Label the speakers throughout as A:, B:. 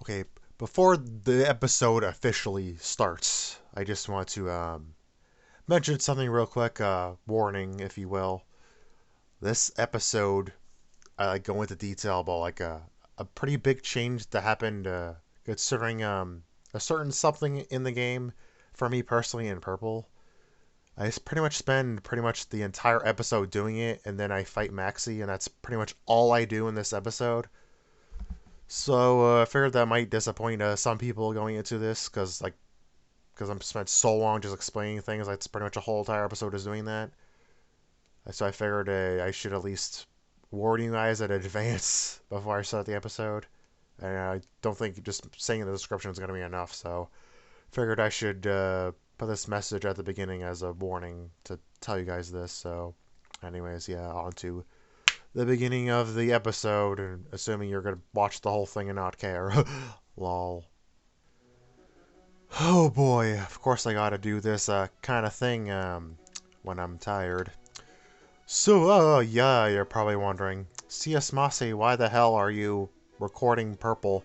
A: Okay, before the episode officially starts, I just want to mention something real quick. Warning, if you will. This episode, I go into detail about a pretty big change that happened considering a certain something in the game for me personally in purple. Pretty much spend pretty much the entire episode doing it, and then I fight Maxie, and that's pretty much all I do in this episode. So I figured that might disappoint some people going into this, because I'm spent so long just explaining things. That's pretty much a whole entire episode is doing that. So I figured I should at least warn you guys in advance before I start the episode. And I don't think just saying in the description is going to be enough. So figured I should put this message at the beginning as a warning to tell you guys this. So, anyways, yeah, on to the beginning of the episode, and assuming you're gonna watch the whole thing and not care. Lol. Oh boy, of course I gotta do this kind of thing when I'm tired. So, yeah, you're probably wondering, CS-Masyet, why the hell are you recording Purple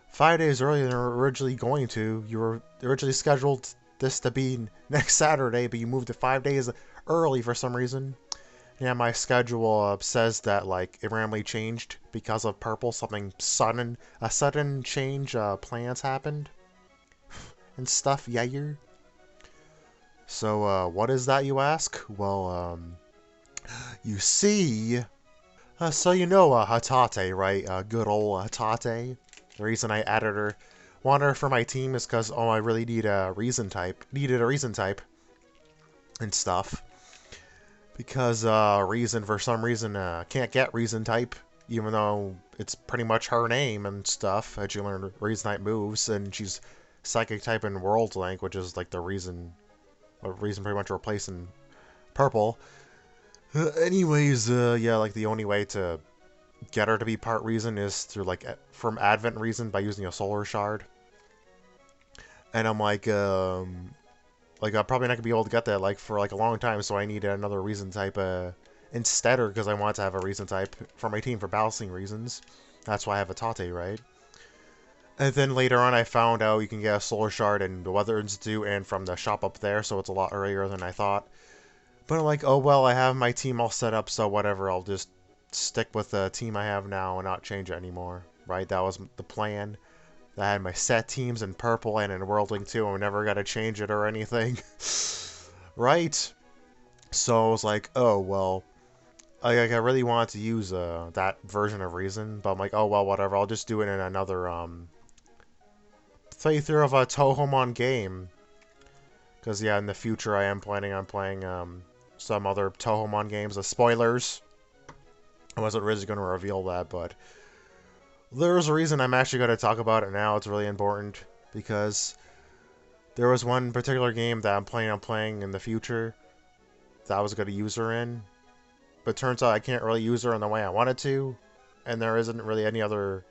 A: 5 days earlier than you were originally going to? You were originally scheduled this to be next Saturday, but you moved it 5 days early for some reason. Yeah, my schedule says that like it randomly changed because of purple. Something sudden, a sudden change. Plans happened and stuff. Yeah. So what is that, you ask? Well, you see, Hatate, right? Good old Hatate. The reason I added her, wanted her for my team is because I really need a reason type. Needed a reason type and stuff. Because Reisen, for some reason, can't get Reason type, even though it's pretty much her name and stuff, as you learn Reason type moves, and she's Psychic type in World Link, which is like the Reason pretty much replacing Purple. Anyways, yeah, like the only way to get her to be part Reason is through like from Advent Reason by using a Solar Shard. And I'm like, I'm probably not gonna be able to get that like for like a long time, so I need another reason type instead, or because I want to have a reason type for my team for balancing reasons. That's why I have a Tate, right? And then later on, I found out you can get a Solar Shard in the Weather Institute and from the shop up there, so it's a lot earlier than I thought. But I'm like, oh well, I have my team all set up, so whatever. I'll just stick with the team I have now and not change it anymore, right? That was the plan. I had my set teams in purple and in World Link 2, and we never got to change it or anything. Right? So I was like, oh, well, I really wanted to use that version of Reason, but I'm like, oh, well, whatever, I'll just do it in another playthrough of a Touhoumon game. Because, yeah, in the future I am planning on playing some other Touhoumon games. Spoilers. I wasn't really going to reveal that, but there's a reason I'm actually going to talk about it now. It's really important because there was one particular game that I'm planning on playing in the future that I was going to use her in, but turns out I can't really use her in the way I wanted to, and there isn't really any other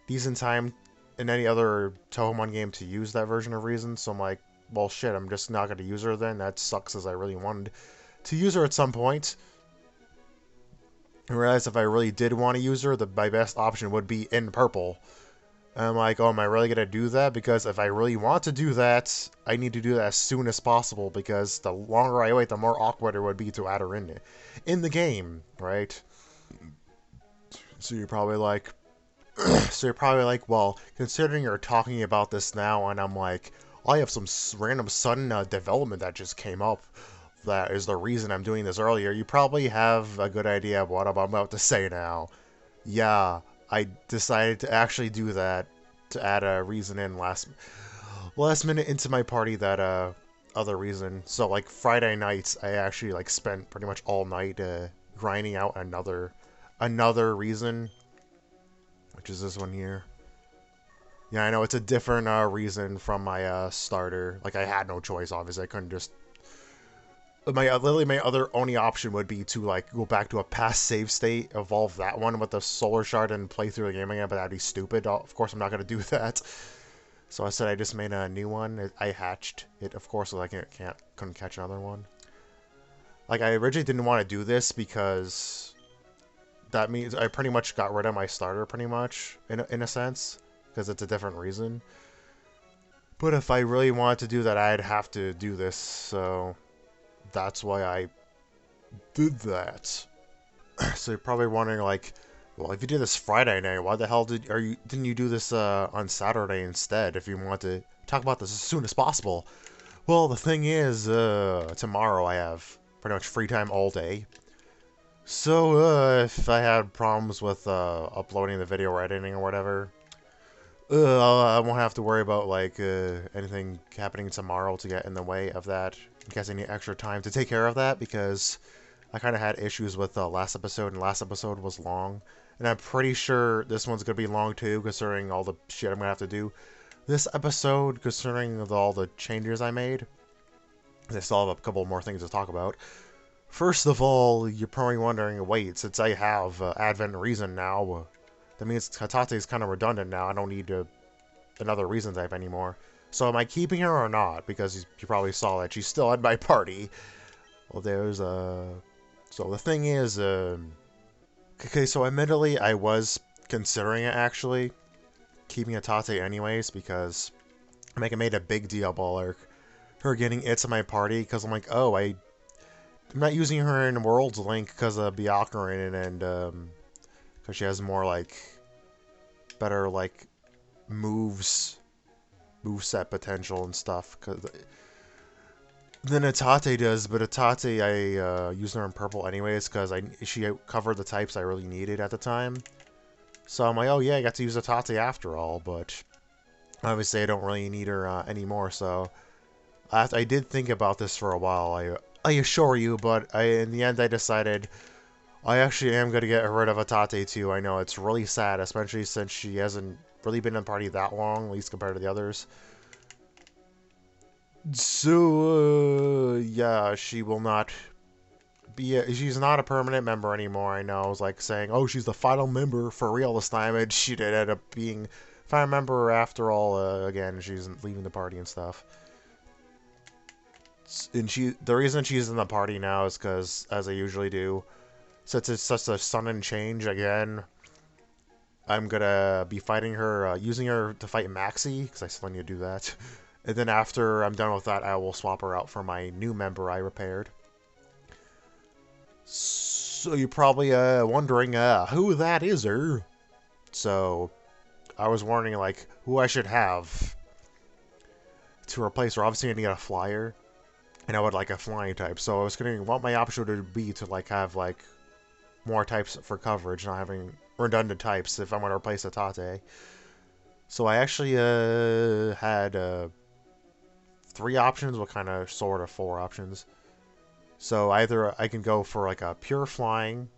A: decent time in any other Touhoumon game to use that version of Reason, so I'm like, well shit, I'm just not going to use her then. That sucks, as I really wanted to use her at some point. I realized if I really did want to use her, my best option would be in purple. And I'm like, oh, am I really going to do that? Because if I really want to do that, I need to do that as soon as possible, because the longer I wait, the more awkward it would be to add her in the game, right? So you're probably like, well, considering you're talking about this now, and I'm like, I have some random sudden development that just came up. That is the reason I'm doing this earlier. You probably have a good idea of what I'm about to say now. Yeah, I decided to actually do that, to add a reason in last minute into my party, that other reason. So like Friday nights, I actually like spent pretty much all night grinding out another reason, which is this one here. Yeah, I know it's a different reason from my starter. Like I had no choice, obviously. I couldn't just literally my other only option would be to like go back to a past save state, evolve that one with the Solar Shard, and play through the game again, but that'd be stupid. Of course I'm not going to do that. So I said I just made a new one. I hatched it, of course, so I couldn't catch another one. Like, I originally didn't want to do this because that means I pretty much got rid of my starter, pretty much, in a sense. because it's a different reason. But if I really wanted to do that, I'd have to do this, so that's why I did that. So you're probably wondering, like, well, if you did this Friday night, why the hell didn't you do this on Saturday instead? If you want to talk about this as soon as possible. Well, the thing is, tomorrow I have pretty much free time all day. So if I had problems with uploading the video or editing or whatever, I won't have to worry about like anything happening tomorrow to get in the way of that. In case I need extra time to take care of that, because I kind of had issues with the last episode, and last episode was long. And I'm pretty sure this one's going to be long too, considering all the shit I'm going to have to do. This episode, considering all the changes I made, I still have a couple more things to talk about. First of all, you're probably wondering, wait, since I have Advent Reisen now, that means Hatate is kind of redundant now. I don't need another Reisen type anymore. So am I keeping her or not? Because you probably saw that she's still in my party. Well, there's So the thing is, okay, so admittedly, I was considering it actually, keeping Hatate anyways, because I made a big deal about her getting it to my party, because I'm like, oh, I'm not using her in Worlds Link because of Byakuran, and because she has more like better like moveset potential and stuff than Hatate does. But Hatate, I used her in purple anyways because she covered the types I really needed at the time. So I'm like, oh yeah, I got to use Hatate after all. But obviously, I don't really need her anymore. So I did think about this for a while. I assure you, but in the end I decided I actually am going to get rid of Hatate too. I know it's really sad, especially since she hasn't really been in the party that long, at least compared to the others. So, yeah, she will not be... she's not a permanent member anymore. I know, I was like saying, oh, she's the final member for real this time, and she did end up being final member after all. Again, she's leaving the party and stuff. And the reason she's in the party now is because, as I usually do, since it's such a sudden change again, I'm gonna be fighting her, using her to fight Maxie, because I still need to do that. And then after I'm done with that, I will swap her out for my new member I repaired. So you're probably wondering who that is, So I was wondering like who I should have to replace her. Obviously I need a flyer. And I would like a flying type, so I was gonna want my option to be to like have like more types for coverage, not having redundant types if I'm gonna replace Hatate. So I actually had 3 options, what kind of sort of 4 options. So either I can go for like a pure flying,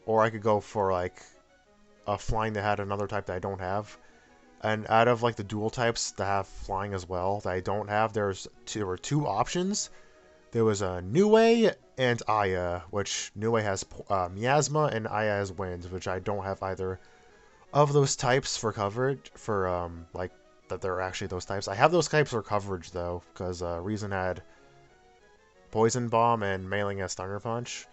A: or I could go for like a flying that had another type that I don't have. And out of like the dual types that have flying as well that I don't have, there were 2 options. There was a Nue and Aya, which Nue has miasma and Aya has wind, which I don't have either of those types for coverage. For like that they're actually those types. I have those types for coverage though, because Reisen had Poison Bomb and Meiling has Thunder Punch.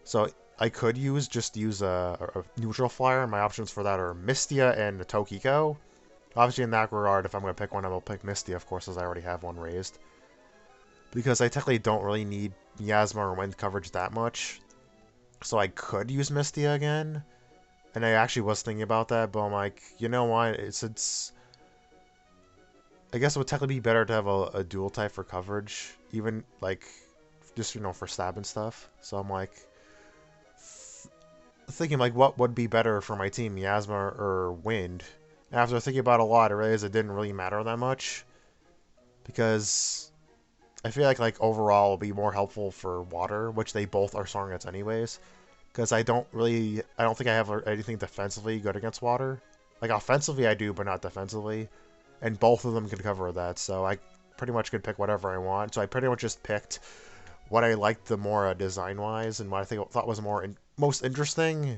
A: So I could just use a neutral flyer. My options for that are Mystia and Tokiko. Obviously, in that regard, if I'm going to pick one, I will pick Mystia, of course, as I already have one raised. Because I technically don't really need Miasma or Wind coverage that much. So I could use Mystia again. And I actually was thinking about that, but I'm like, you know what? It's I guess it would technically be better to have a dual type for coverage. Even, like, just, for stab and stuff. So I'm like... thinking like what would be better for my team, Miasma or Wind. And after thinking about it a lot, I realized it didn't really matter that much, because I feel like overall it'll be more helpful for Water, which they both are strong against anyways. Because I don't think I have anything defensively good against Water. Like offensively I do, but not defensively, and both of them can cover that. So I pretty much could pick whatever I want. So I pretty much just picked what I liked the more design-wise, and what I thought was most interesting.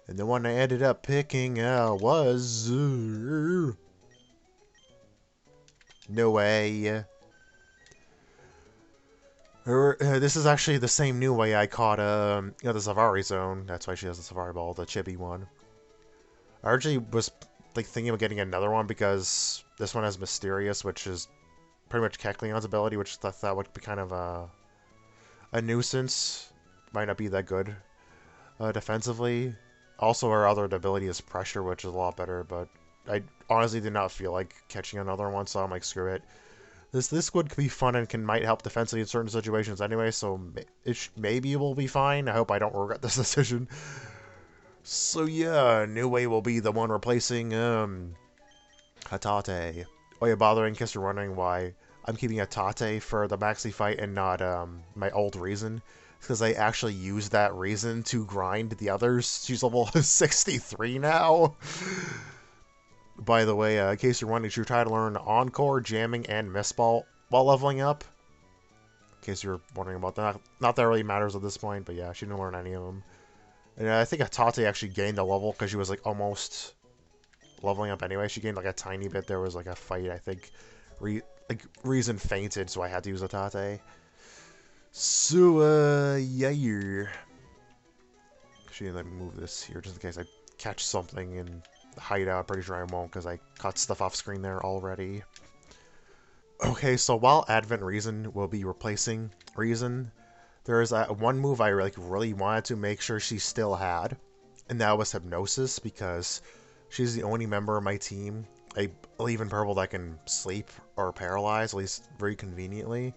A: And the one I ended up picking was... no way. This is actually the same new way I caught the Safari Zone. That's why she has the Safari Ball, the chibi one. I originally was like thinking of getting another one because this one has Mysterious, which is pretty much Kecleon's ability, which I thought would be kind of a nuisance. Might not be that good defensively. Also, our other ability is Pressure, which is a lot better, but I honestly did not feel like catching another one, so I'm like, screw it. This would be fun and might help defensively in certain situations anyway, so maybe it will be fine. I hope I don't regret this decision. So yeah, Nue will be the one replacing Hatate. Oh yeah, bothering in case you're wondering why I'm keeping Hatate for the Maxie fight and not my old Reisen. It's because I actually used that Reisen to grind the others. She's level 63 now. By the way, in case you're wondering, you try to learn Encore, Jamming, and Mistball while leveling up. In case you're wondering about that. Not that it really matters at this point, but yeah, she didn't learn any of them. And I think Hatate actually gained a level because she was like almost leveling up anyway. She gained like a tiny bit. There was like a fight, I think. Reisen fainted, so I had to use Hatate. So, yeah. Actually, let me move this here just in case I catch something in the hideout. Pretty sure I won't because I cut stuff off screen there already. Okay, so while AdReisen will be replacing Reisen, there is one move I really wanted to make sure she still had, and that was Hypnosis, because she's the only member of my team, I believe in purple, that can sleep or paralyze, at least very conveniently.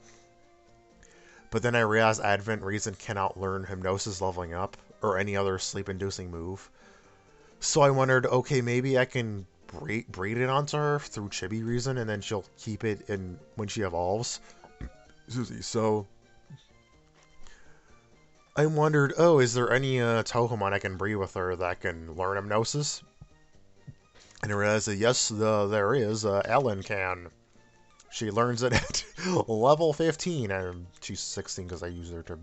A: But then I realized AdReisen cannot learn Hypnosis leveling up, or any other sleep-inducing move. So I wondered, okay, maybe I can breed it onto her through Chibi Reisen, and then she'll keep it in when she evolves. So I wondered, oh, is there any Touhoumon I can breed with her that can learn Hypnosis? And I realized that yes, there is. Ellen can. She learns it at level 15, and she's 16 because I used her to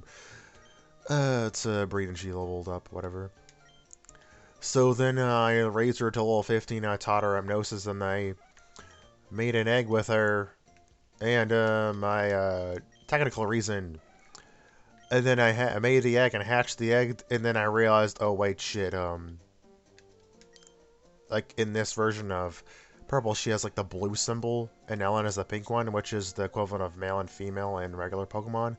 A: it's a breed and she leveled up, whatever. So then I raised her to level 15, I taught her Hypnosis, and I made an egg with her, and my technical reason. And then I made the egg and hatched the egg, and then I realized, oh wait, shit, like in this version of Purple, she has like the blue symbol, and Ellen is the pink one, which is the equivalent of male and female in regular Pokemon.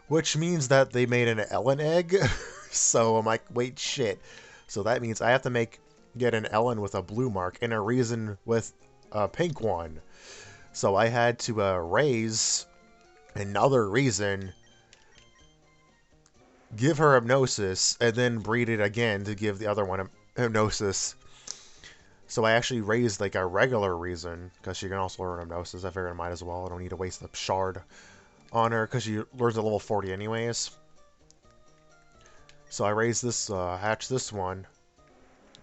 A: Which means that they made an Ellen egg. So I'm like, wait, shit. So that means I have to get an Ellen with a blue mark and a Reisen with a pink one. So I had to raise another Reisen, give her Hypnosis, and then breed it again to give the other one Hypnosis. So I actually raised like a regular Reisen, because she can also learn Hypnosis. I figured I might as well. I don't need to waste the shard on her, because she learns at level 40 anyways. So I raised this, hatched this one,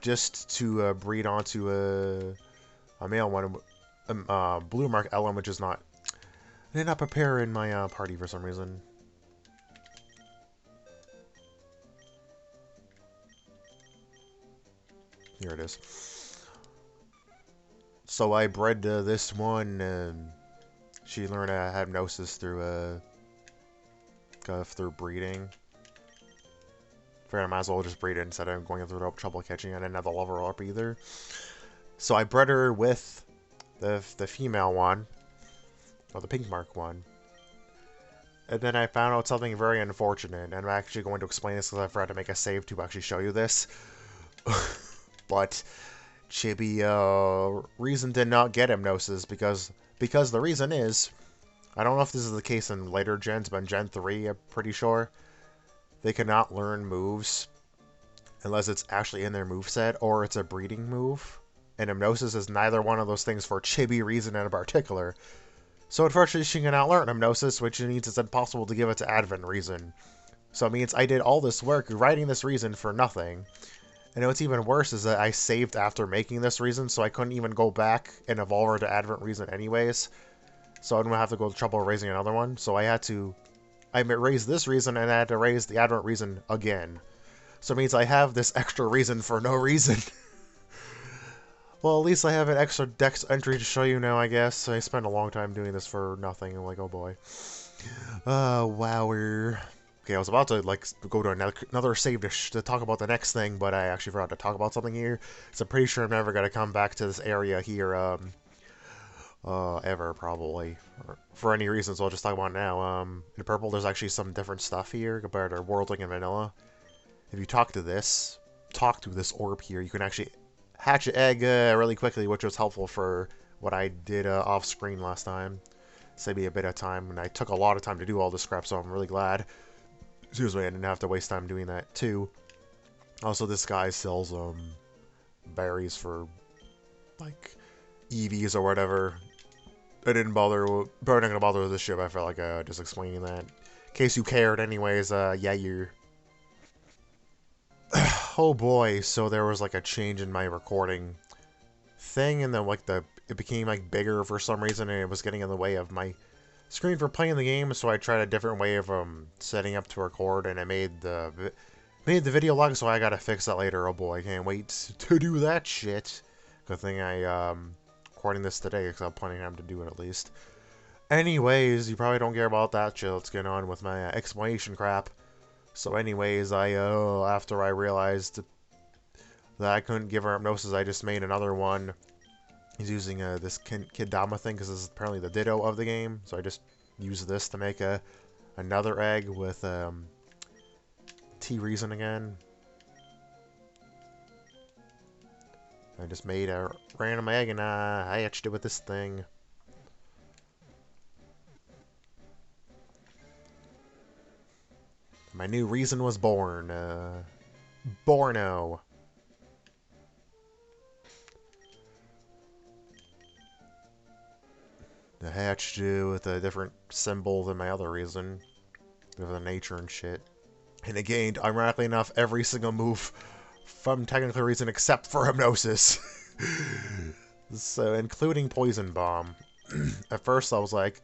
A: just to breed onto a male one. Blue Mark Ellen, which is not... I did not prepare in my party for some reason. Here it is. So I bred this one, and she learned Hypnosis through breeding. Figured I might as well just breed it instead of going through trouble catching it. I didn't have to level her up either. So I bred her with the female one, or the pink mark one. And then I found out something very unfortunate, and I'm actually going to explain this because I forgot to make a save to actually show you this. But Chibi Reisen did not get Hypnosis because the reason is, I don't know if this is the case in later gens, but in Gen 3, I'm pretty sure, they cannot learn moves unless it's actually in their moveset or it's a breeding move. And Hypnosis is neither one of those things for Chibi Reisen in particular. So unfortunately, she cannot learn Hypnosis, which means it's impossible to give it to AdReisen. So it means I did all this work writing this Reisen for nothing. And what's even worse is that I saved after making this Reisen, so I couldn't even go back and evolve her to AdReisen anyways. So I didn't have to go to trouble raising another one. So I raised this Reisen, and I had to raise the AdReisen again. So it means I have this extra Reisen for no reason. Well, at least I have an extra dex entry to show you now, I guess. I spent a long time doing this for nothing. I'm like, oh boy. Wower. Okay, I was about to like go to another save to talk about the next thing, but I actually forgot to talk about something here. So I'm pretty sure I'm never gonna come back to this area here, ever probably, or for any reason. So I'll just talk about it now. In purple, there's actually some different stuff here compared to Worldling and Vanilla. If you talk to this orb here, you can actually hatch an egg really quickly, which was helpful for what I did off screen last time. Saved me a bit of time, and I took a lot of time to do all this crap, so I'm really glad. Excuse me, I didn't have to waste time doing that too. Also, this guy sells berries for like EVs or whatever. I didn't bother. Probably not gonna bother with this ship. I felt like just explaining that. In case you cared, anyways. Yeah, you. Oh boy, so there was like a change in my recording thing, and then like it became like bigger for some reason, and it was getting in the way of my screen for playing the game. So I tried a different way of setting up to record, and I made the video log. So I gotta fix that later. Oh boy, I can't wait to do that shit. Good thing I recording this today because I'm planning on to do it at least. Anyways, you probably don't care about that shit. Let's get on with my explanation crap. So anyways, after I realized that I couldn't give her Hypnosis, I just made another one. He's using this Kidama thing because this is apparently the Ditto of the game. So I just used this to make another egg with TReisen again. I just made a random egg and I hatched it with this thing. My new Reisen was born. Borno. I hatched it with a different symbol than my other Reisen. With the nature and shit. And it gained, ironically enough, every single move from technically Reisen except for Hypnosis. So, including Poison Bomb. At first I was like,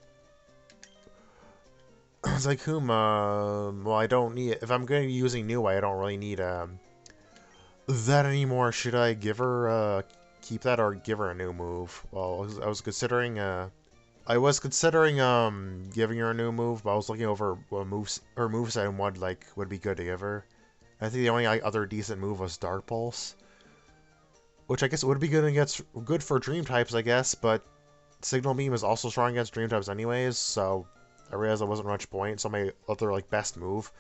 A: well, I don't need it. If I'm going to be using Nue, I don't really need that anymore. Should I give her keep that or give her a new move? Well, I was considering giving her a new move, but I was looking over what her moveset and what like would be good to give her. I think the only other decent move was Dark Pulse, which I guess would be good for Dream types, I guess. But Signal Beam is also strong against Dream types, anyways. So I realized there wasn't much point. So my other like best move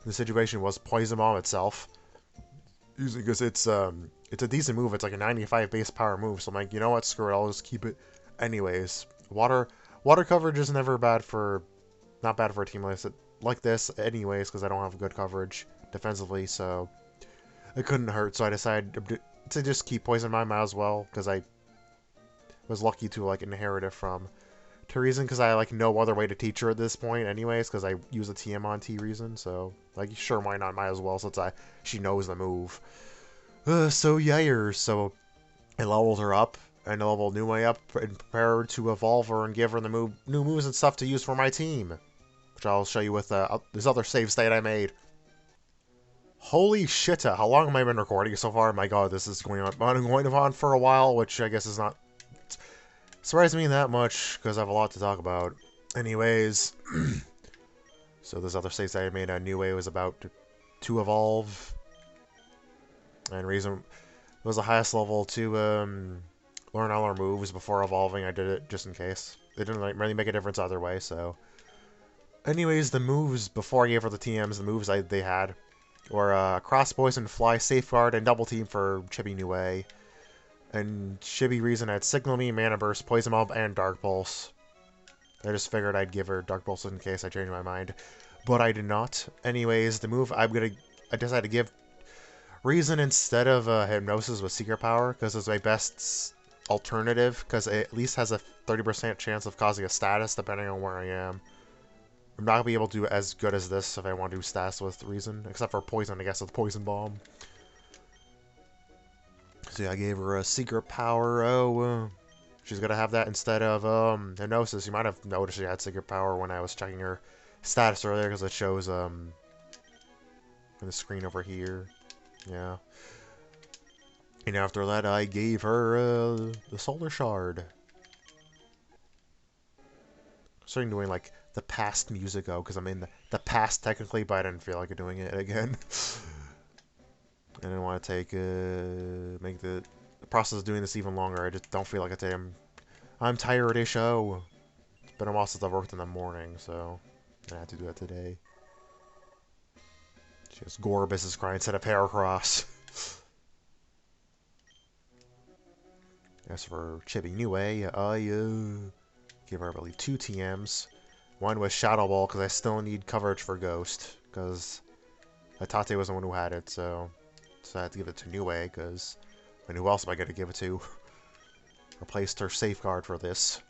A: in the situation was Poison Bomb itself, usually because it's a decent move. It's like a 95 base power move. So I'm like, you know what, screw it, I'll just keep it anyways. Water coverage is never not bad for a team like this anyways, because I don't have good coverage defensively, so it couldn't hurt. So I decided to just keep Poison Bomb as well, because I was lucky to like inherit it from TReisen, because I like no other way to teach her at this point anyways, because I use a TM on TReisen, so like sure, why not, might as well, since she knows the move. So yeah, so I leveled her up and leveled Nue up and prepared to evolve her and give her the new moves and stuff to use for my team, which I'll show you with this other save state I made. Holy shit, how long have I been recording so far? My god, this is going on for a while, which I guess is not surprising me that much, because I have a lot to talk about. Anyways, so this other state that I made on Nue was about to evolve, and reason it was the highest level to learn all our moves before evolving. I did it just in case. It didn't like, really make a difference either way, so. Anyways, the moves before I gave her the TMs, the moves they had were Cross Poison, Fly, Safeguard, and Double Team for Chibi Nue. And Chibi Reisen had Signal Me, Mana Burst, Poison Bomb, and Dark Pulse. I just figured I'd give her Dark Pulse in case I changed my mind, but I did not. Anyways, the move I decided to give Reisen instead of Hypnosis with Secret Power, because it's my best alternative, because it at least has a 30% chance of causing a status depending on where I am. I'm not going to be able to do as good as this if I want to do stats with Reisen, except for Poison, I guess, with Poison Bomb. So yeah, I gave her a Secret Power. She's going to have that instead of Hypnosis. You might have noticed she had Secret Power when I was checking her status earlier, because it shows on the screen over here. Yeah. And after that, I gave her the Solar Shard. starting doing like the past musico because I'm in the past technically, but I didn't feel like doing it again. I didn't want to take make the process of doing this even longer. I just don't feel like it today. I'm tired of this show. It's been a while since I've worked in the morning, so I had to do that today. Just Gorbis is crying instead of Paracross. As for Chibi Nue, I give her, I believe, 2 TMs. One was Shadow Ball, because I still need coverage for Ghost, because Tate was the one who had it, so I had to give it to Nue, because who else am I going to give it to? Replaced her Safeguard for this.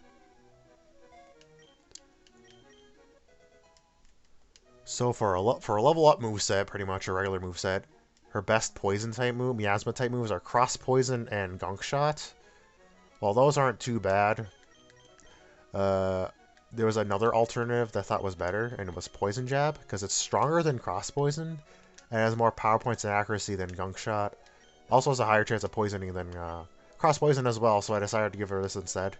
A: So for a level up moveset, pretty much a regular moveset, her best poison type move, miasma type moves are Cross Poison and Gunk Shot. Well, those aren't too bad. There was another alternative that I thought was better, and it was Poison Jab, because it's stronger than Cross Poison, and has more power points and accuracy than Gunk Shot. Also has a higher chance of poisoning than Cross Poison as well, so I decided to give her this instead.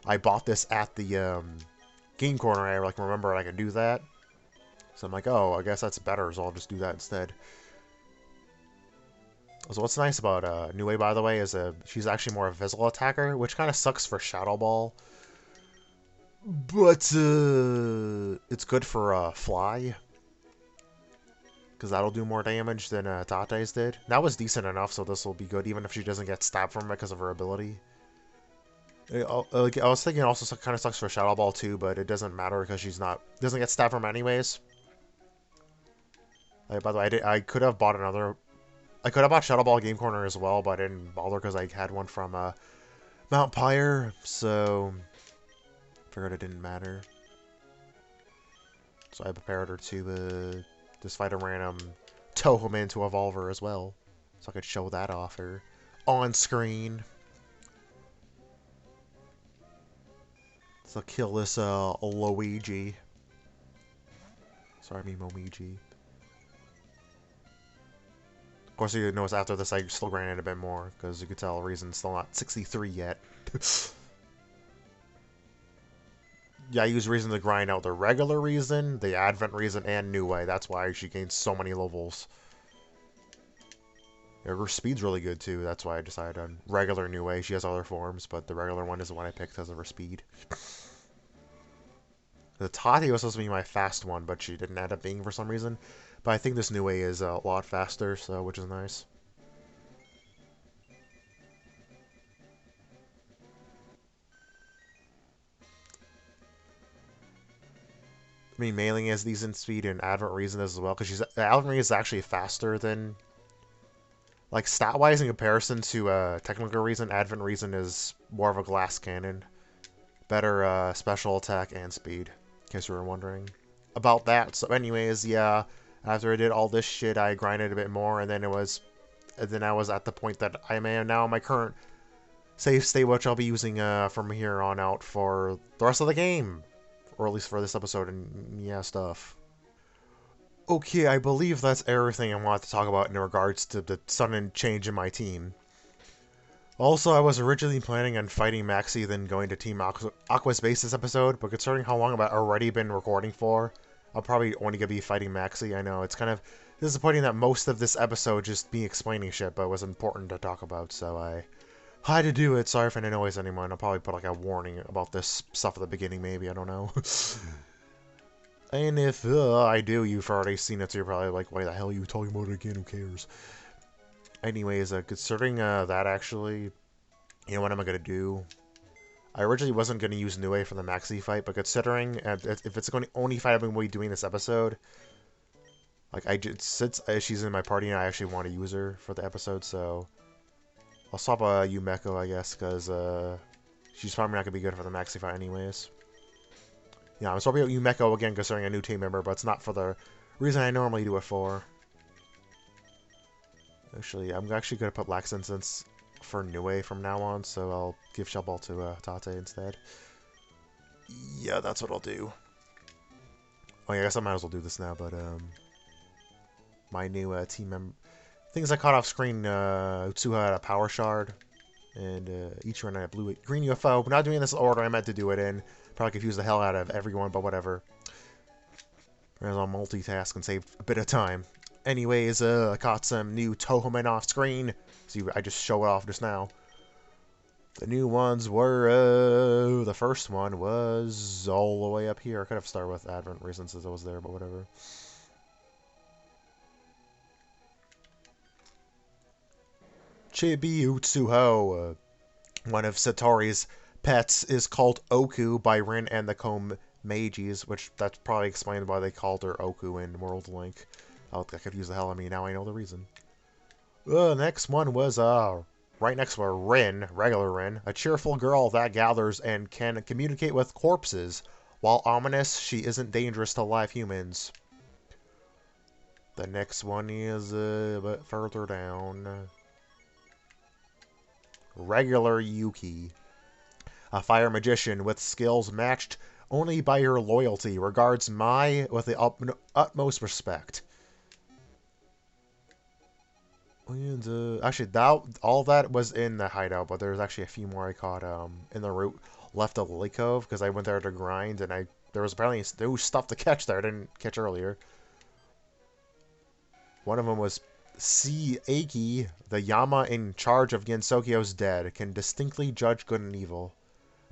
A: I bought this at the game corner. I remember I could do that. So I'm like, oh, I guess that's better, so I'll just do that instead. So what's nice about Nue, by the way, is she's actually more a physical attacker, which kind of sucks for Shadow Ball. But it's good for Fly, because that'll do more damage than Tate's did. That was decent enough, so this will be good, even if she doesn't get stabbed from it because of her ability. I was thinking it also kind of sucks for Shadow Ball too, but it doesn't matter because doesn't get stabbed from anyways. By the way, I could have bought another. I could have bought Shadow Ball Game Corner as well, but I didn't bother because I had one from Mount Pyre, so figured it didn't matter. So I prepared her to just fight a random Touhoumon to evolve her as well, so I could show that off her on screen. So kill this Luigi. Sorry, I mean Momiji. Of course, you notice after this, I still grinded a bit more, because you could tell Reisen's still not 63 yet. Yeah, I use Reisen to grind out the regular Reisen, the Advent Reisen, and Nue. That's why she gains so many levels. Yeah, her speed's really good, too. That's why I decided on regular Nue. She has other forms, but the regular one is the one I picked because of her speed. The Tate was supposed to be my fast one, but she didn't end up being for some reason. But I think this Nue is a lot faster, so which is nice. I mean, Meiling has decent speed and Advent Reisen as well, because Advent Reisen is actually faster than, like, stat-wise in comparison to Technical Reisen. Advent Reisen is more of a glass cannon, better special attack and speed, in case you were wondering about that. So, anyways, yeah, after I did all this shit, I grinded a bit more, and then I was at the point that I am now in my current save state, which I'll be using from here on out for the rest of the game. Or at least for this episode, and yeah, stuff. Okay, I believe that's everything I wanted to talk about in regards to the sudden change in my team. Also, I was originally planning on fighting Maxie, then going to Team Aqua's base this episode, but considering how long I've already been recording for, I'll probably only gonna be fighting Maxie. I know, it's kind of disappointing that most of this episode just me explaining shit, but it was important to talk about, so I had to do it. Sorry if I didn't annoys anyone. I'll probably put like a warning about this stuff at the beginning, maybe. I don't know. And if I do, you've already seen it, so you're probably like, why the hell are you talking about it again? Who cares? Anyways, considering that actually, you know what am I going to do? I originally wasn't going to use Nue for the Maxie fight, but considering if it's the only fight I've been doing this episode, like since she's in my party and I actually want to use her for the episode, so I'll swap Yumeko, I guess, because she's probably not going to be good for the Maxie fight anyways. Yeah, I'm swapping out Yumeko again, considering a new team member, but it's not for the reason I normally do it for. Actually, I'm actually going to put Black Incense for Nue from now on, so I'll give Shell Ball to Tate instead. Yeah, that's what I'll do. Oh yeah, I guess I might as well do this now, but my new team member... Things I caught off screen, Utsuha had a Power Shard, And each run I have blue, green UFO. We're not doing this in order I meant to do it in. Probably confuse the hell out of everyone, but whatever. I'll multitask and save a bit of time. Anyways, I caught some new Touhoumon off screen. See, I just show it off just now. The new ones were, the first one was all the way up here. I could have started with AdReisen since I was there, but whatever. Chibi-Utsuho, one of Satori's pets, is called Oku by Rin and the Komagis, which that's probably explained why they called her Oku in World Link. I could use the hell out of me, now I know the reason. The next one was, right next to her, Rin, regular Rin, a cheerful girl that gathers and can communicate with corpses. While ominous, she isn't dangerous to live humans. The next one is a bit further down. Regular Yuki, a fire magician with skills matched only by her loyalty, regards Mai with the utmost respect. And, actually, all that was in the hideout, but there's actually a few more I caught in the route left of Lily Cove, because I went there to grind, and there was apparently new stuff to catch there I didn't catch earlier. One of them was See Aki, the Yama in charge of Gensokyo's dead, can distinctly judge good and evil.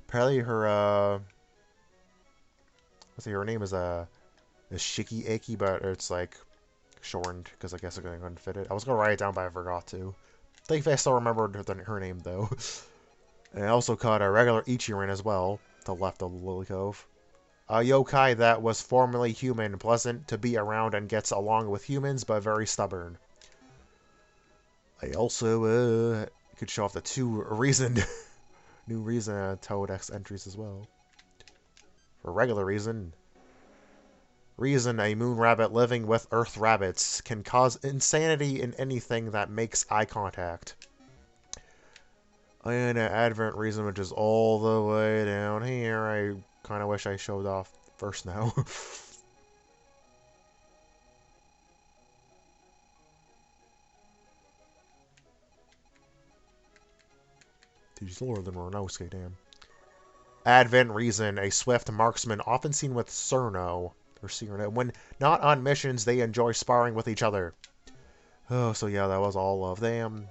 A: Apparently her, let's see, her name is Shiki Aki, but it's like shortened, because I guess I couldn't fit it. I was going to write it down, but I forgot to. Thankfully, I still remembered her name, though. And I also caught a regular Ichiran as well, to the left of Lily Cove. A yokai that was formerly human, pleasant to be around and gets along with humans, but very stubborn. I also could show off the two new Reisen Toadex entries as well. For regular Reisen, a moon rabbit living with earth rabbits, can cause insanity in anything that makes eye contact. And Advent Reisen, which is all the way down here. I kind of wish I showed off first now. He's lower than Renosuke, damn. Advent Reisen, a swift marksman often seen with Cerno. Or Cyrano. When not on missions, they enjoy sparring with each other. Oh, so yeah, that was all of them.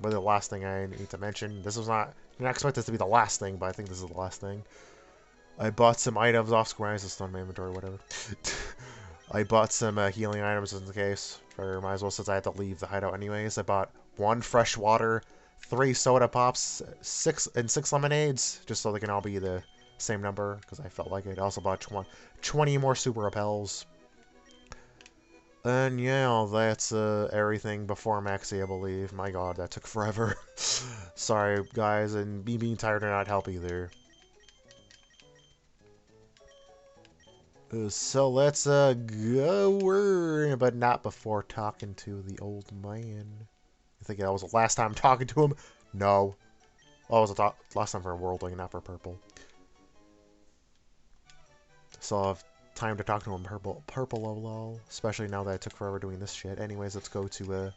A: But the last thing I need to mention, this was not, you're not expect this to be the last thing, but I think this is the last thing. I bought some items off screen. It's just on my inventory, whatever. I bought some healing items in the case. Or might as well, since I had to leave the hideout anyways. I bought 1 fresh water, 3 soda pops, 6 lemonades, just so they can all be the same number, because I felt like it. I also bought 20 more super repels. And yeah, that's everything before Maxie, I believe. My god, that took forever. Sorry, guys, and me being tired did not help either. So let's go, but not before talking to the old man. You think that was the last time talking to him? No. Oh, it was the last time for Worldling, not for Purple. So I'll have time to talk to him purple lol, especially now that I took forever doing this shit. Anyways, let's go to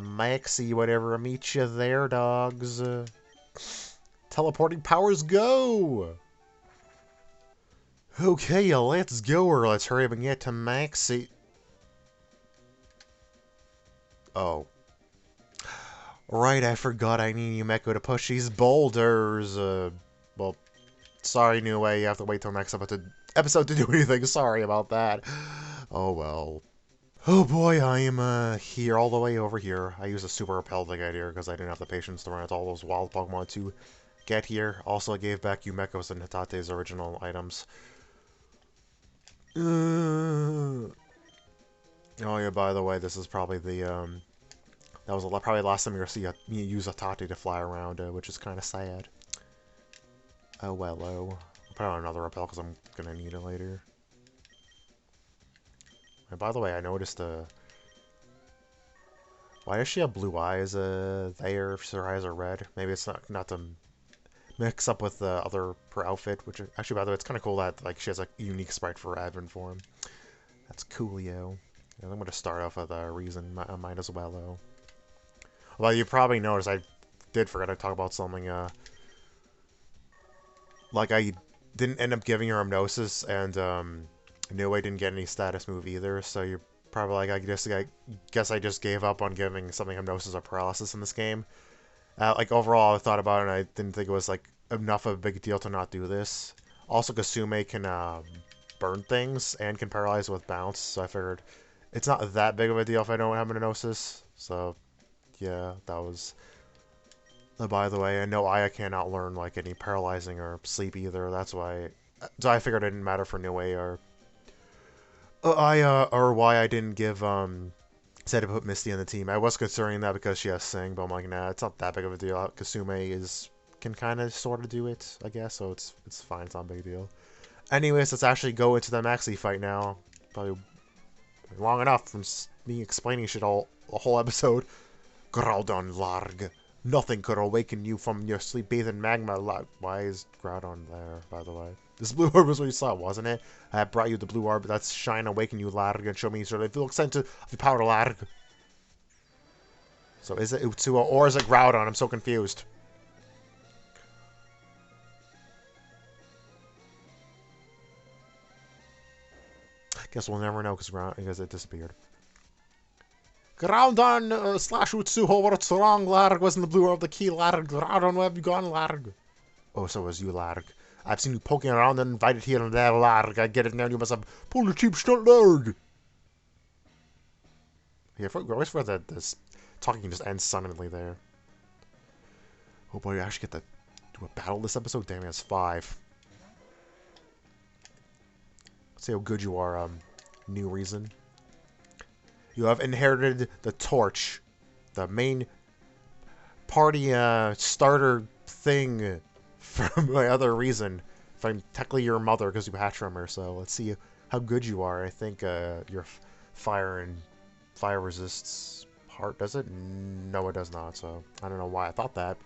A: Maxie, whatever. I'll meet you there, dogs. Teleporting powers, go! Okay, let's go, or let's hurry up and get to Maxie. Oh. Right, I forgot I need Yumeko to push these boulders. Well, sorry, Nue, you have to wait till next episode to do anything. Sorry about that. Oh, well. Oh, boy, I am here, all the way over here. I used a super repel to get here because I didn't have the patience to run into all those wild Pokemon to get here. Also, I gave back Yumeko's and Hitate's original items. Oh, yeah, by the way, this is probably the, that was probably the last time you're going to see me use Hitate to fly around, which is kind of sad. Oh, well, oh. I'll put on another repel because I'm going to need it later. And by the way, I noticed, why does she have blue eyes, there if her eyes are red? Maybe it's not to mix up with the other per outfit, which, actually, by the way, it's kind of cool that, like, she has a unique sprite for advent form. That's coolio. And I'm going to start off with a Reisen, might as well, though. Well, you probably noticed I did forget to talk about something. Like I didn't end up giving her Hypnosis, and Nue didn't get any status move either. So you're probably like, I guess I just gave up on giving something Hypnosis or Paralysis in this game. Like overall, I thought about it, and I didn't think it was like enough of a big deal to not do this. Also, Kisume can burn things and can paralyze with bounce, so I figured it's not that big of a deal if I don't have Hypnosis. So yeah, that was. By the way, I know Aya cannot learn like any paralyzing or sleep either. That's why. So I figured it didn't matter for Nue or Aya, or why I didn't give said to put Mystia in the team. I was considering that because she has Sing, but I'm like, nah, it's not that big of a deal. Kisume can kind of sort of do it, I guess, so it's fine. It's not a big deal. Anyways, let's actually go into the Maxie fight now. Probably long enough from me explaining shit all a whole episode. Groudon Larg. Nothing could awaken you from your sleep bathed in magma. Why is Groudon there, by the way? This blue orb was what you saw, wasn't it? I brought you the blue orb. That's shine, awaken you, Larg, and show me sort of the extent of the power to Larg. So is it Utsuo or is it Groudon? I'm so confused. Guess we'll never know because it disappeared. Groudon slash Utsuho, what's wrong, Larg? Wasn't the blue orb the key, Larg? Groudon, where have you gone, Larg? Oh, so was you, Larg. I've seen you poking around and invited here and there, Larg. I get it now, you must have pulled a cheap stunt, Larg. Yeah, I always forget that this talking just ends suddenly there. Oh boy, I actually get to do a battle this episode? Damn, that's 5. Let's see how good you are, Nue Reisen. You have inherited the torch. The main party starter thing from my other Reisen. If I'm technically your mother because you hatched from her, so let's see how good you are. I think your fire resists heart, does it? No, it does not, so I don't know why I thought that.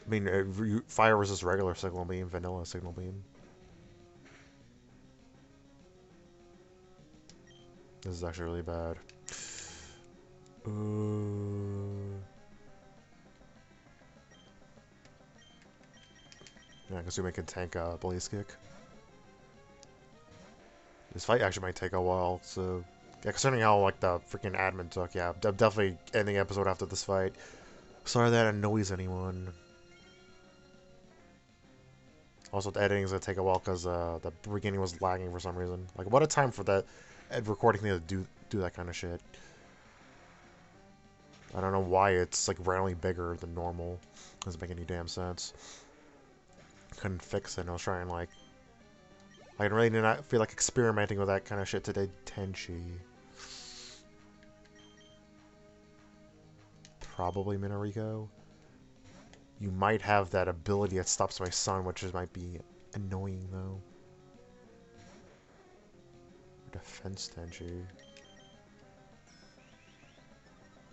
A: I mean, fire resists regular signal beam, vanilla signal beam. This is actually really bad. Yeah, Kisume can tank a Blaze Kick. This fight actually might take a while, so... Yeah, concerning how, like, the freaking admin took, yeah, definitely ending the episode after this fight. Sorry that annoys anyone. Also, the editing is gonna take a while because the beginning was lagging for some reason. Like, what a time for that recording thing to do that kind of shit. I don't know why it's, like, randomly bigger than normal. Doesn't make any damn sense. Couldn't fix it, and I was trying, like... I really did not feel like experimenting with that kind of shit today. Tenshi. Probably Minariko. You might have that ability that stops my son, which might be annoying, though. Defense Tenshi.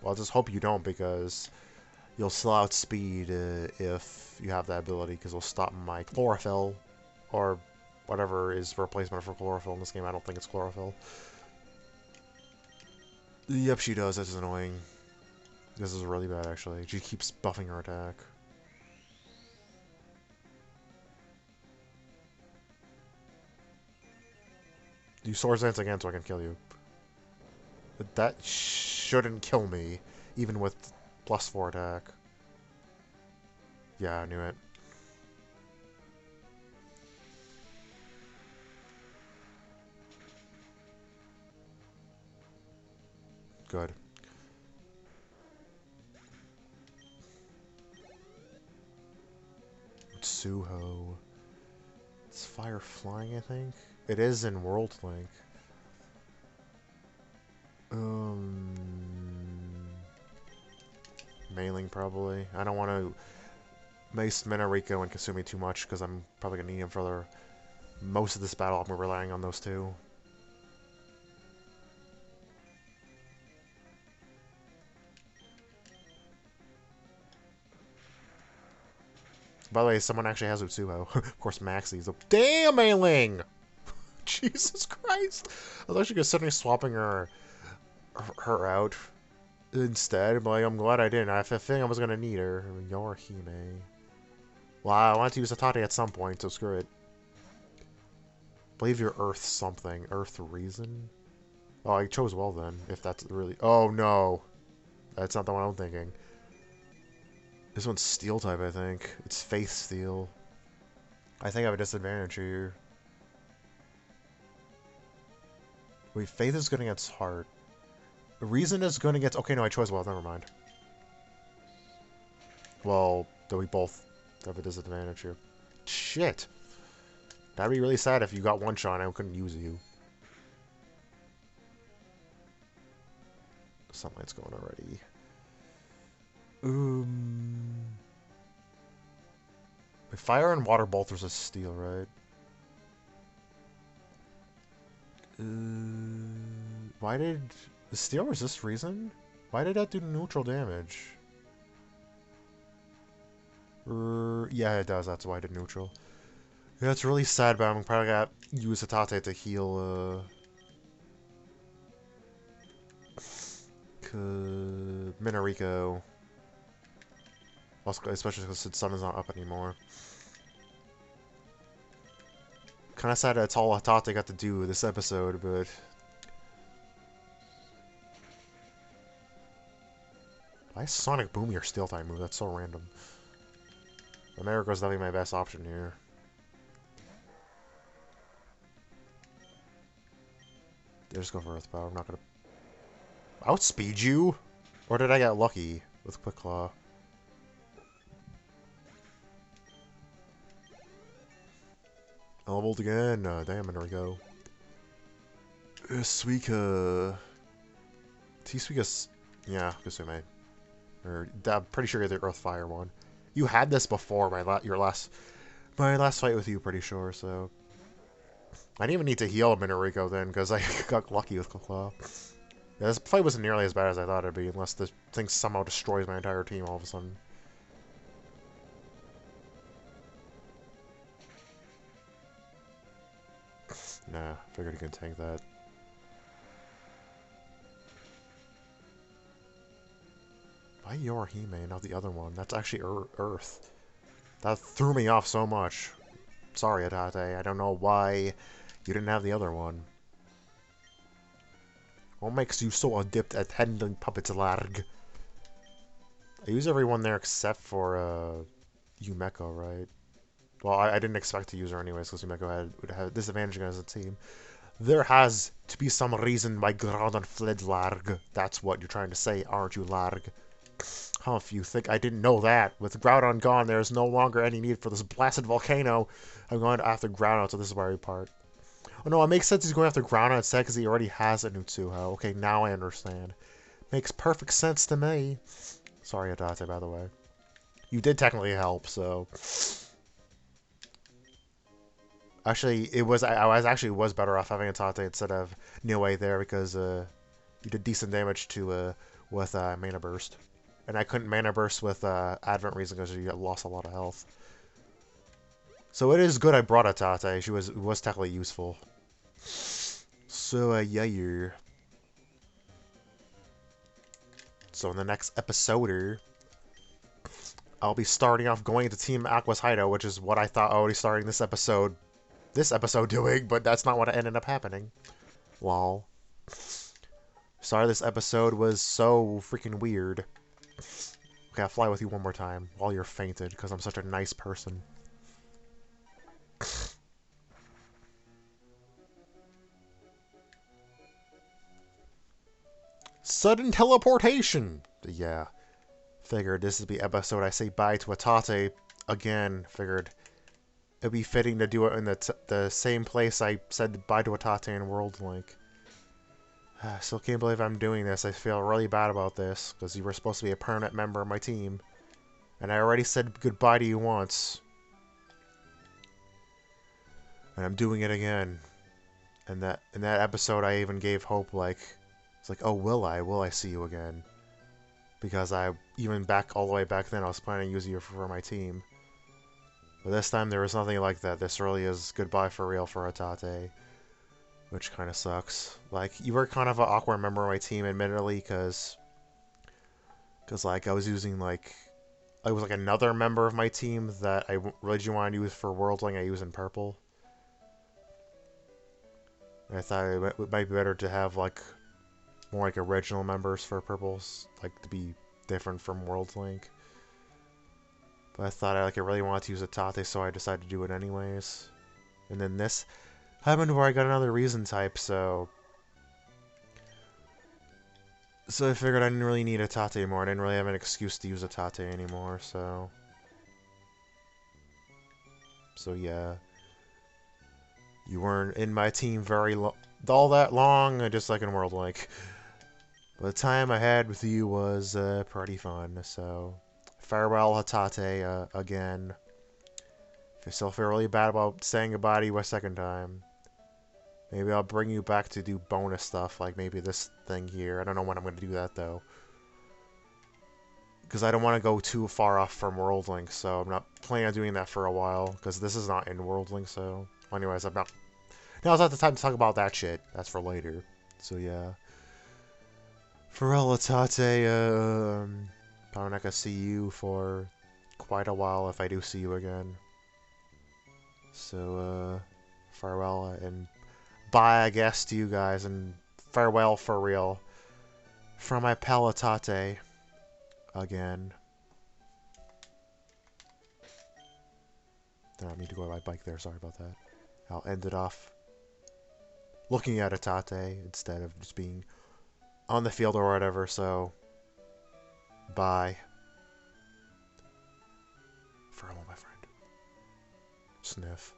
A: Well, I'll just hope you don't, because you'll still outspeed if you have that ability, because it'll stop my Chlorophyll, or whatever is replacement for Chlorophyll in this game. I don't think it's Chlorophyll. Yep, she does. This is annoying. This is really bad, actually. She keeps buffing her attack. Do Swords Dance again so I can kill you. But that shouldn't kill me, even with +4 attack. Yeah, I knew it. Good. Suho. It's fire flying, I think. It is in World Link. Meiling probably. I don't want to mace Minariko and Kisume too much because I'm probably gonna need him for most of this battle. I'm relying on those two. By the way, someone actually has Utsuho. Of course, Maxie's a damn Meiling. Jesus Christ! I was actually considering swapping her out. instead. But like, I'm glad I didn't. I have a feeling I was gonna need her. Yorihime. Well, I want to use Hatate at some point, so screw it. Believe you're Earth something. Earth Reisen? Oh, I chose well then, if that's really... Oh, no. That's not the one I'm thinking. This one's Steel type, I think. It's Faith Steel. I think I have a disadvantage here. Wait, Faith is good against Heart. Reason is good against... Okay, no, I chose well. Never mind. Well, then we both have a disadvantage here. Shit. That'd be really sad if you got one shot and I couldn't use you. Sunlight's going already. Fire and water both versus steel, right? Why did the steel resist Reason? Why did that do neutral damage? Yeah, it does. That's why I did neutral. Yeah, it's really sad, but I'm probably gonna use Hatate to heal. Minariko. Also, especially because the sun is not up anymore. Kind of sad that's all Hatate got to do this episode, but... Why is Sonic Boom your Steel type move? That's so random. America's definitely my best option here. Just go for Earth Power. I'm not gonna... Outspeed you? Or did I get lucky with Quick Claw? Leveled again. Damn, there we go. Suika. T-Suika's... Yeah, Kisume. Or, I'm pretty sure you're the Earth Fire one. You had this before my last fight with you, pretty sure, so... I didn't even need to heal Minariko then, because I got lucky with Claw. Yeah, this fight wasn't nearly as bad as I thought it'd be, unless this thing somehow destroys my entire team all of a sudden. Nah, figured he could tank that. Why Yorihime, not the other one? That's actually Earth. That threw me off so much. Sorry, Hatate. I don't know why you didn't have the other one. What makes you so adept at handling puppets, Larg? I use everyone there except for Yumeko, right? Well, I didn't expect to use her anyways, because Yumeko would have a disadvantage against the team. There has to be some reason why Groudon fled, Larg. That's what you're trying to say, aren't you, Larg? Huh, if you think I didn't know that. With Groudon gone, there is no longer any need for this blasted volcano. I'm going after Groudon, so this is where we part. Oh no, it makes sense he's going after Groudon instead, because he already has a new Touhoumon. Okay, now I understand. Makes perfect sense to me. Sorry, Hatate, by the way. You did technically help, so... Actually, I was better off having Hatate instead of Nue there, because you did decent damage to with Mana Burst. And I couldn't Mana Burst with Advent Reason because you lost a lot of health. So it is good I brought Hatate. She was technically useful. So, yeah. So in the next episode, I'll be starting off going to Team Aqua's Hideout, which is what I thought I would be starting this episode doing, but that's not what ended up happening. Lol. Sorry this episode was so freaking weird. Okay, I'll fly with you one more time while you're fainted, because I'm such a nice person. Sudden teleportation! Yeah. Figured this is the episode I say bye to Hatate again. Figured it'd be fitting to do it in the same place I said bye to Hatate in World Link. I still can't believe I'm doing this. I feel really bad about this, because you were supposed to be a permanent member of my team. And I already said goodbye to you once. And I'm doing it again. And in that episode I even gave hope, like, it's like, oh, will I see you again? Because even all the way back then, I was planning to use you for my team. But this time there was nothing like that. This really is goodbye for real for Hatate. Which kind of sucks. Like, you were kind of an awkward member of my team, admittedly, because Because, like, I was using, like... I was, like, another member of my team that I really didn't want to use for Worldling. I use in purple. And I thought it might be better to have, like, more, like, original members for purples. Like, to be different from Worldling. But I thought I really wanted to use a Tate, so I decided to do it anyways. And then this happened where I got another Reisen type, so... So I figured I didn't really need a Tate anymore. I didn't really have an excuse to use a Tate anymore, so... So yeah. You weren't in my team all that long, just like in World Link. But the time I had with you was pretty fun, so... Farewell, Hatate, again. If you still feel really bad about saying goodbye to you a second time, maybe I'll bring you back to do bonus stuff, like maybe this thing here. I don't know when I'm going to do that, though. Because I don't want to go too far off from World Link, so I'm not planning on doing that for a while, because this is not in World Link, so... Anyways, I'm not... Now's not the time to talk about that shit. That's for later. So, yeah. Farewell, Hatate, probably not going to see you for quite a while if I do see you again. So, farewell and bye, I guess, to you guys, and farewell for real. From my pal Hatate, again. Did not mean to go on my bike there, sorry about that. I'll end it off looking at Hatate instead of just being on the field or whatever, so bye. Farewell, my friend. Sniff.